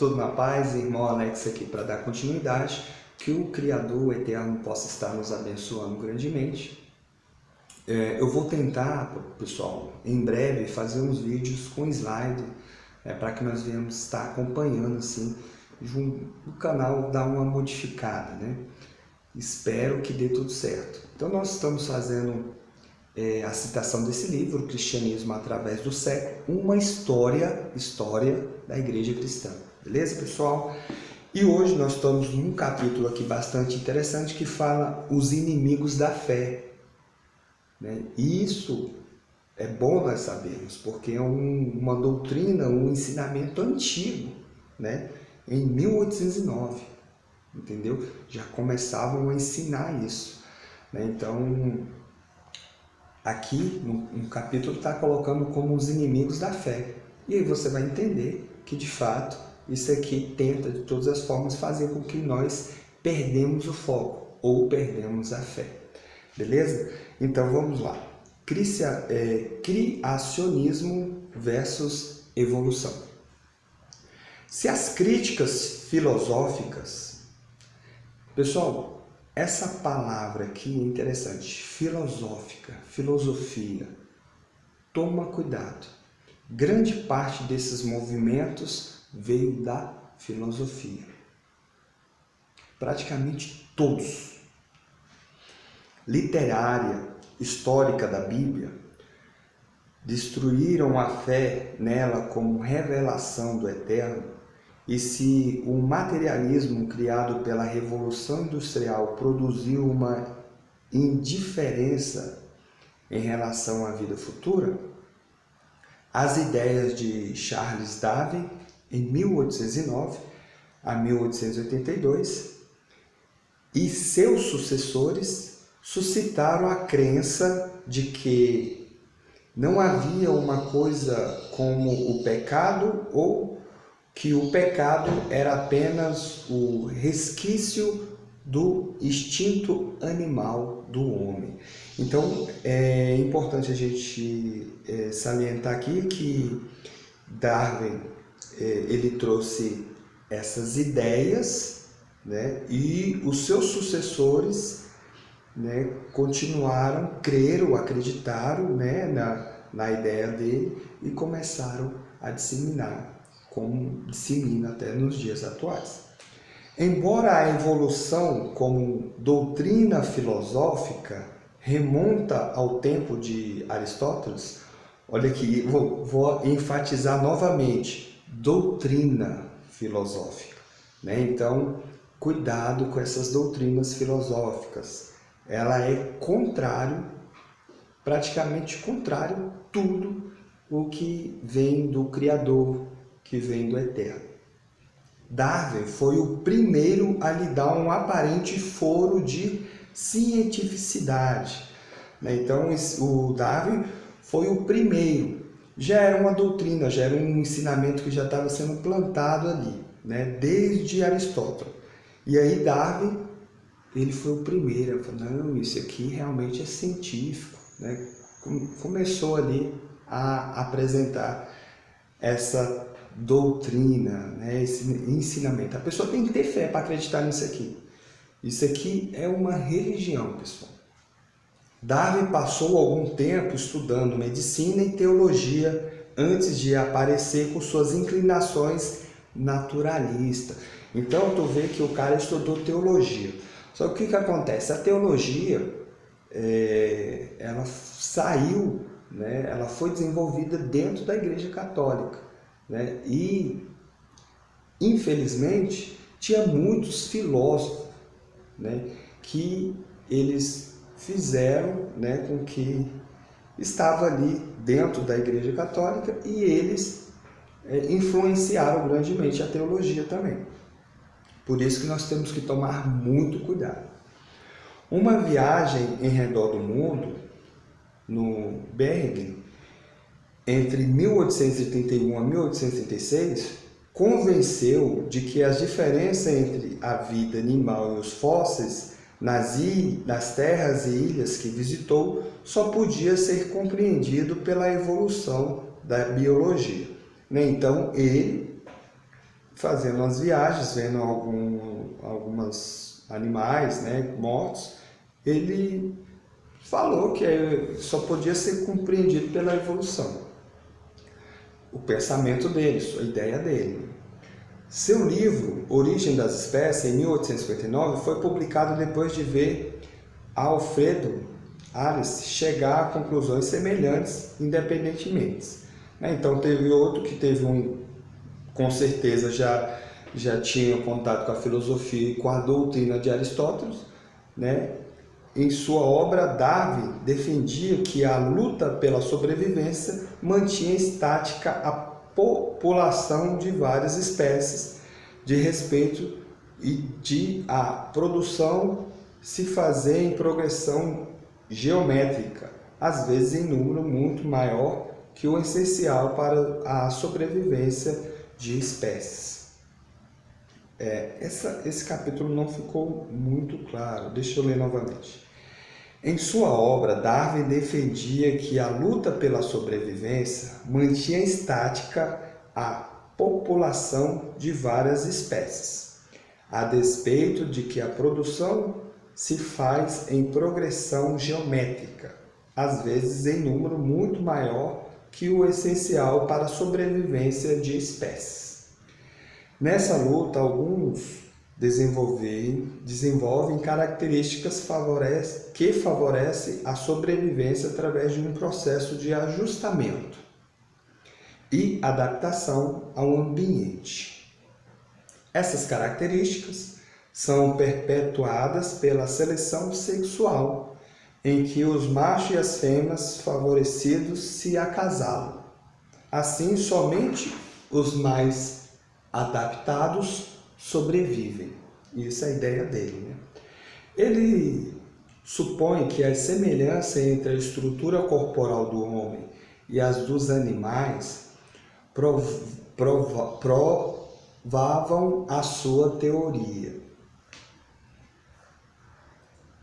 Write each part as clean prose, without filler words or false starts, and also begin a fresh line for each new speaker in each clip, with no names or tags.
Tudo na paz, irmão Alex aqui para dar continuidade, que o Criador Eterno possa estar nos abençoando grandemente. Eu vou tentar, pessoal, em breve fazer uns vídeos com slide, para que nós venhamos estar acompanhando assim, o canal dar uma modificada, né? Espero que dê tudo certo. Então nós estamos fazendo a citação desse livro, O Cristianismo através do Século, uma história da Igreja Cristã. Beleza, pessoal? E hoje nós estamos num capítulo aqui bastante interessante que fala os inimigos da fé. Né? E isso é bom nós sabermos, porque é uma doutrina, um ensinamento antigo, né? Em 1809, entendeu? Já começavam a ensinar isso. Né? Então, aqui no capítulo está colocando como os inimigos da fé. E aí você vai entender que, de fato, isso aqui tenta, de todas as formas, fazer com que nós perdemos o foco ou perdemos a fé. Beleza? Então, vamos lá. Criacionismo versus evolução. Se as críticas filosóficas... Pessoal, essa palavra aqui é interessante. Filosófica, filosofia. Toma cuidado. Grande parte desses movimentos veio da filosofia. Praticamente todos. Literária, histórica da Bíblia, destruíram a fé nela como revelação do Eterno. E se o materialismo criado pela Revolução Industrial produziu uma indiferença em relação à vida futura, as ideias de Charles Darwin, em 1809 a 1882, e seus sucessores suscitaram a crença de que não havia uma coisa como o pecado, ou que o pecado era apenas o resquício do instinto animal do homem. Então, é importante a gente salientar aqui que Darwin ele trouxe essas ideias, né, e os seus sucessores, né, continuaram, creram, acreditaram, né, na ideia dele e começaram a disseminar, como dissemina até nos dias atuais. Embora a evolução como doutrina filosófica remonta ao tempo de Aristóteles, olha aqui, vou enfatizar novamente, doutrina filosófica. Né? Então, cuidado com essas doutrinas filosóficas. Ela é praticamente contrário a tudo o que vem do Criador, que vem do Eterno. Darwin foi o primeiro a lhe dar um aparente foro de cientificidade. Então, o Darwin foi o primeiro. Já era uma doutrina, já era um ensinamento que já estava sendo plantado ali, né? Desde Aristóteles. E aí Darwin, ele foi o primeiro a falar, não, isso aqui realmente é científico. Né? Começou ali a apresentar essa doutrina, né, esse ensinamento. A pessoa tem que ter fé para acreditar nisso aqui. Isso aqui é uma religião, pessoal. Darwin passou algum tempo estudando medicina e teologia antes de aparecer com suas inclinações naturalistas. Então, tu vê que o cara estudou teologia. Só que o que acontece? A teologia, ela saiu, né, ela foi desenvolvida dentro da Igreja Católica. Né? E, infelizmente, tinha muitos filósofos, né, que eles fizeram, né, com que estava ali dentro da Igreja Católica e eles influenciaram grandemente a teologia também. Por isso que nós temos que tomar muito cuidado. Uma viagem em redor do mundo, no Bergen, entre 1831 a 1836, convenceu de que as diferenças entre a vida animal e os fósseis nas terras e ilhas que visitou só podia ser compreendido pela evolução da biologia. Então, ele fazendo umas viagens, vendo alguns animais, né, mortos, ele falou que só podia ser compreendido pela evolução. O pensamento dele, a ideia dele. Seu livro, Origem das Espécies, em 1859, foi publicado depois de ver Alfredo Alice chegar a conclusões semelhantes independentemente. Então teve outro que com certeza já tinha contato com a filosofia e com a doutrina de Aristóteles, né? Em sua obra, Darwin defendia que a luta pela sobrevivência mantinha estática a população de várias espécies, de respeito e de a produção se fazer em progressão geométrica, às vezes em número muito maior que o essencial para a sobrevivência de espécies. Esse capítulo não ficou muito claro, deixa eu ler novamente. Em sua obra, Darwin defendia que a luta pela sobrevivência mantinha estática a população de várias espécies, a despeito de que a produção se faz em progressão geométrica, às vezes em número muito maior que o essencial para a sobrevivência de espécies. Nessa luta, alguns desenvolvem características que favorecem a sobrevivência através de um processo de ajustamento e adaptação ao ambiente. Essas características são perpetuadas pela seleção sexual, em que os machos e as fêmeas favorecidos se acasalam. Assim, somente os mais adaptados sobrevivem. Isso é a ideia dele, né? Ele supõe que a semelhança entre a estrutura corporal do homem e as dos animais provavam a sua teoria.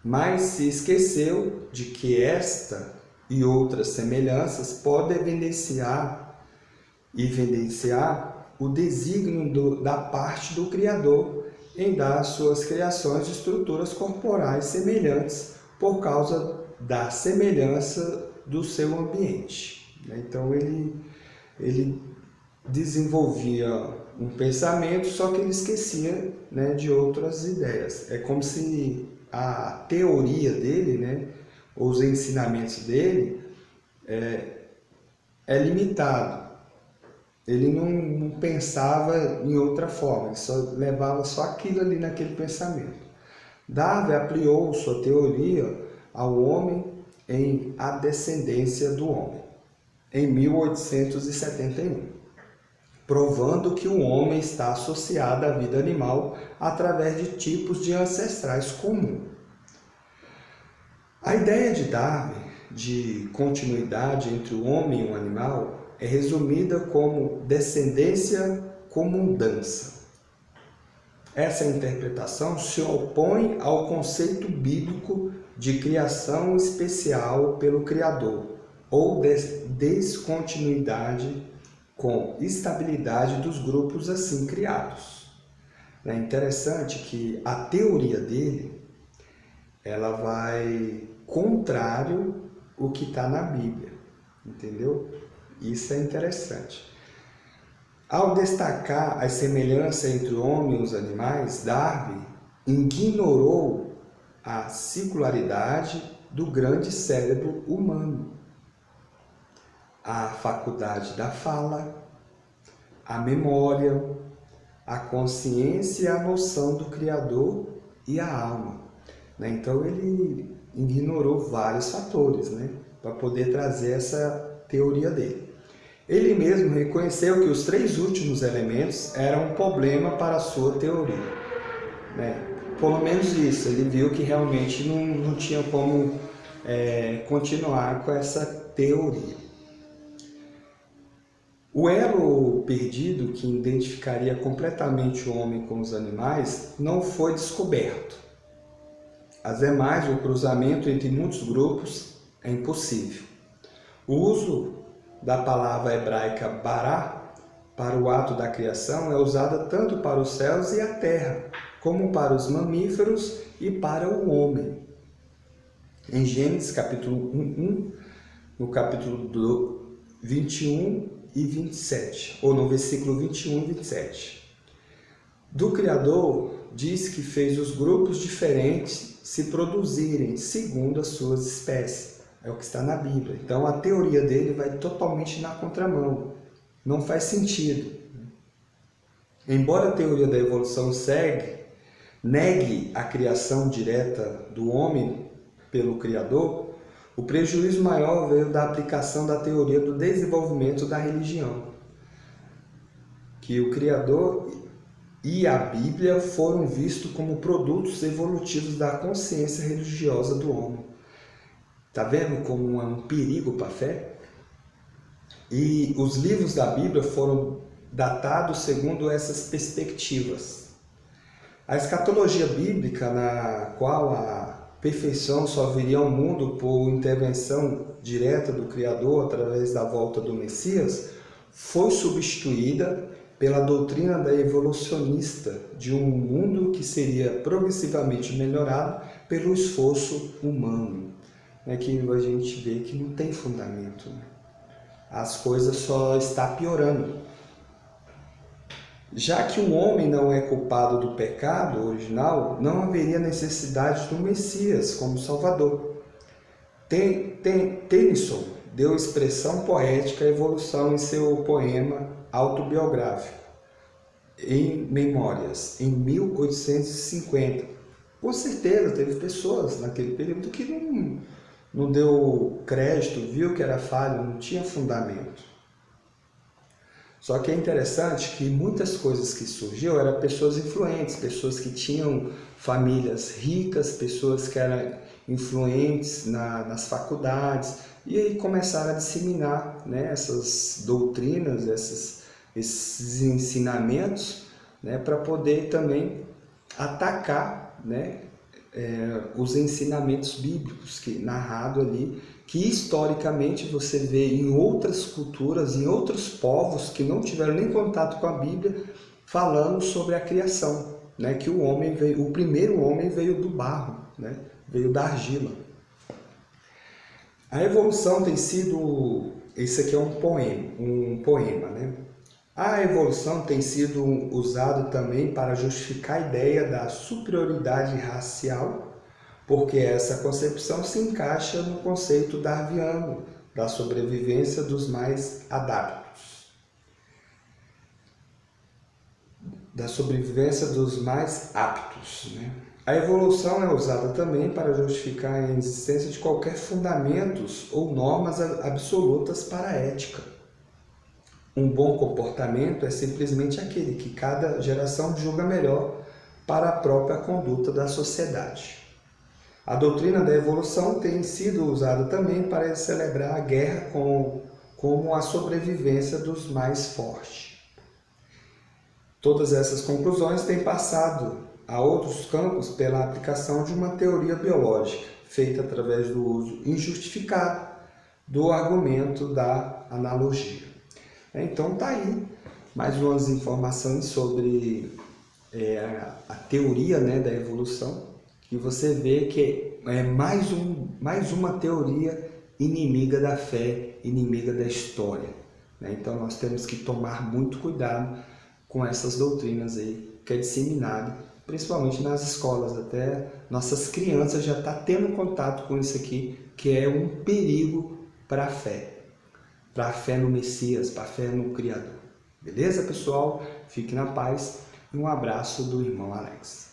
Mas se esqueceu de que esta e outras semelhanças podem evidenciar o desígnio da parte do Criador em dar às suas criações estruturas corporais semelhantes por causa da semelhança do seu ambiente. Então ele desenvolvia um pensamento, só que ele esquecia, né, de outras ideias. É como se a teoria dele, né, os ensinamentos dele é limitado. Ele não pensava em outra forma, ele só levava só aquilo ali naquele pensamento. Darwin aplicou sua teoria ao homem em A Descendência do Homem, em 1871, provando que o homem está associado à vida animal através de tipos de ancestrais comuns. A ideia de Darwin de continuidade entre o homem e o animal é resumida como descendência com mudança. Essa interpretação se opõe ao conceito bíblico de criação especial pelo Criador, ou descontinuidade com estabilidade dos grupos assim criados. É interessante que a teoria dele, ela vai contrário ao que está na Bíblia, entendeu? Isso é interessante. Ao destacar a semelhança entre o homem e os animais, Darwin ignorou a singularidade do grande cérebro humano, a faculdade da fala, a memória, a consciência e a noção do Criador e a alma. Então ele ignorou vários fatores, né, para poder trazer essa teoria dele. Ele mesmo reconheceu que os 3 últimos elementos eram um problema para a sua teoria, né? Pelo menos isso, ele viu que realmente não tinha como continuar com essa teoria. O elo perdido que identificaria completamente o homem com os animais não foi descoberto. Ademais, o cruzamento entre muitos grupos é impossível. O uso da palavra hebraica bará para o ato da criação é usada tanto para os céus e a terra, como para os mamíferos e para o homem. Em Gênesis capítulo 1, no capítulo 21 e 27, ou no versículo 21 e 27. Do Criador diz que fez os grupos diferentes se produzirem segundo as suas espécies. É o que está na Bíblia. Então a teoria dele vai totalmente na contramão. Não faz sentido. Embora a teoria da evolução negue a criação direta do homem pelo Criador, o prejuízo maior veio da aplicação da teoria do desenvolvimento da religião, que o Criador e a Bíblia foram vistos como produtos evolutivos da consciência religiosa do homem. Está vendo como é um perigo para a fé? E os livros da Bíblia foram datados segundo essas perspectivas. A escatologia bíblica, na qual a perfeição só viria ao mundo por intervenção direta do Criador através da volta do Messias, foi substituída pela doutrina da evolucionista de um mundo que seria progressivamente melhorado pelo esforço humano. É que a gente vê que não tem fundamento, né? As coisas só estão piorando. Já que o homem não é culpado do pecado original, não haveria necessidade do Messias como Salvador. Tennyson deu expressão poética à evolução em seu poema autobiográfico, Em Memórias, em 1850. Com certeza teve pessoas naquele período que não deu crédito, viu que era falho, não tinha fundamento. Só que é interessante que muitas coisas que surgiu eram pessoas influentes, pessoas que tinham famílias ricas, pessoas que eram influentes nas faculdades, e aí começaram a disseminar, né, essas doutrinas, esses ensinamentos, né, para poder também atacar, né, os ensinamentos bíblicos que narrado ali, que historicamente você vê em outras culturas, em outros povos que não tiveram nem contato com a Bíblia, falando sobre a criação, né, que o primeiro homem veio do barro, né, veio da argila. A evolução tem sido, esse aqui é um poema, né? A evolução tem sido usada também para justificar a ideia da superioridade racial, porque essa concepção se encaixa no conceito darwiniano da sobrevivência dos mais adaptos. Da sobrevivência dos mais aptos, né? A evolução é usada também para justificar a existência de qualquer fundamentos ou normas absolutas para a ética. Um bom comportamento é simplesmente aquele que cada geração julga melhor para a própria conduta da sociedade. A doutrina da evolução tem sido usada também para celebrar a guerra como a sobrevivência dos mais fortes. Todas essas conclusões têm passado a outros campos pela aplicação de uma teoria biológica, feita através do uso injustificado do argumento da analogia. Então tá aí mais umas informações sobre a teoria, né, da evolução, que você vê que é mais uma teoria inimiga da fé, inimiga da história, né? Então nós temos que tomar muito cuidado com essas doutrinas aí que é disseminado, principalmente nas escolas. Até nossas crianças já estão tendo contato com isso aqui, que é um perigo para a fé no Messias, para a fé no Criador. Beleza, pessoal? Fique na paz e um abraço do irmão Alex.